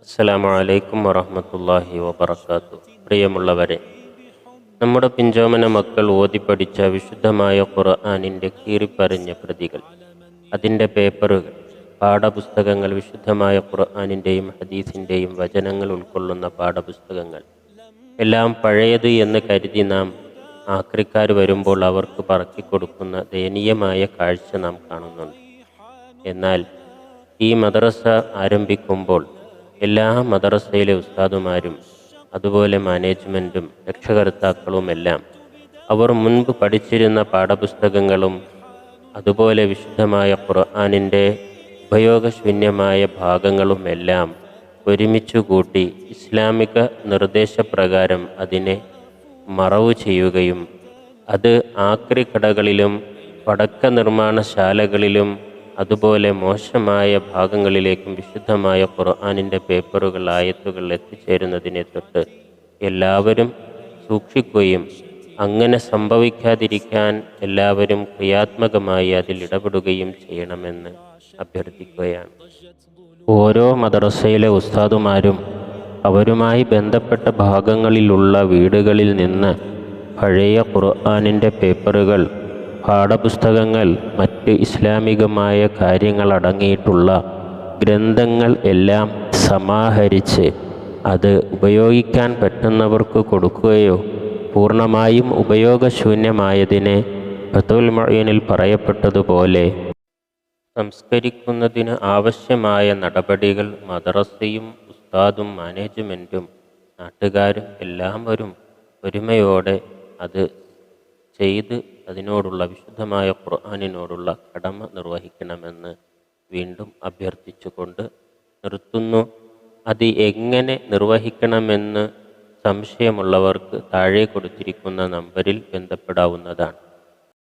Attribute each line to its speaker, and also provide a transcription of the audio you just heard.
Speaker 1: അസ്സലാമു അലൈക്കും വറഹ്മത്തുള്ളാഹി വബറകാതുഹു. പ്രിയമുള്ളവരെ, നമ്മുടെ പിഞ്ചോമന മക്കൾ ഓതിപ്പടിച്ച വിശുദ്ധമായ ഖുർആനിൻ്റെ കീറിപ്പറിഞ്ഞ പ്രതികൾ, അതിൻ്റെ പേപ്പറുകൾ, പാഠപുസ്തകങ്ങൾ, വിശുദ്ധമായ ഖുർആനിൻ്റെയും ഹദീസിൻ്റെയും വചനങ്ങൾ ഉൾക്കൊള്ളുന്ന പാഠപുസ്തകങ്ങൾ എല്ലാം പഴയത് എന്ന് കരുതി നാം ആക്രിക്കാർ വരുമ്പോൾ അവർക്ക് പറക്കിക്കൊടുക്കുന്ന ദയനീയമായ കാഴ്ച നാം കാണുന്നുണ്ട്. എന്നാൽ ഈ മദ്രസ ആരംഭിക്കുമ്പോൾ എല്ലാ മദ്രസയിലെ ഉസ്താദുമാരും അതുപോലെ മാനേജ്മെൻറ്റും രക്ഷകർത്താക്കളുമെല്ലാം അവർ മുൻപ് പഠിച്ചിരുന്ന പാഠപുസ്തകങ്ങളും അതുപോലെ വിശുദ്ധമായ ഖുർആനിൻ്റെ ഉപയോഗശൂന്യമായ ഭാഗങ്ങളുമെല്ലാം ഒരുമിച്ചു കൂട്ടി ഇസ്ലാമിക നിർദ്ദേശപ്രകാരം അതിനെ മറവു ചെയ്യുകയും അത് ആക്രി കടകളിലും പടക്ക നിർമ്മാണശാലകളിലും അതുപോലെ മോശമായ ഭാഗങ്ങളിലേക്കും വിശുദ്ധമായ ഖുർആനിൻ്റെ പേപ്പറുകൾ, ആയത്തുകൾ എത്തിച്ചേരുന്നതിനെ തൊട്ട് എല്ലാവരും സൂക്ഷിക്കുകയും അങ്ങനെ സംഭവിക്കാതിരിക്കാൻ എല്ലാവരും ക്രിയാത്മകമായി അതിൽ ഇടപെടുകയും ചെയ്യണമെന്ന് അഭ്യർത്ഥിക്കുകയാണ്. ഓരോ മദ്രസയിലെ ഉസ്താദുമാരും അവരുമായി ബന്ധപ്പെട്ട ഭാഗങ്ങളിലുള്ള വീടുകളിൽ നിന്ന് പഴയ ഖുർആനിൻ്റെ പേപ്പറുകൾ, പാഠപുസ്തകങ്ങൾ, മറ്റ് ഇസ്ലാമികമായ കാര്യങ്ങൾ അടങ്ങിയിട്ടുള്ള ഗ്രന്ഥങ്ങൾ എല്ലാം സമാഹരിച്ച് അത് ഉപയോഗിക്കാൻ പറ്റുന്നവർക്ക് കൊടുക്കുകയോ പൂർണ്ണമായും ഉപയോഗശൂന്യമായതിനെ ഫതുൽ മുഈനിൽ പറയപ്പെട്ടതുപോലെ സംസ്കരിക്കുന്നതിന് ആവശ്യമായ നടപടികൾ മദ്രസയും ഉസ്താദും മാനേജ്മെൻറ്റും നാട്ടുകാരും എല്ലാവരും ഒരുമയോടെ അത് ചെയ്ത് അതിനോടുള്ള വിശുദ്ധമായ ഖുർആനിനോടുള്ള കടമ നിർവഹിക്കണമെന്ന് വീണ്ടും അഭ്യർത്ഥിച്ചുകൊണ്ട് നിർത്തുന്നു. അത് എങ്ങനെ നിർവഹിക്കണമെന്ന് സംശയമുള്ളവർക്ക് താഴെ കൊടുത്തിരിക്കുന്ന നമ്പറിൽ ബന്ധപ്പെടാവുന്നതാണ്.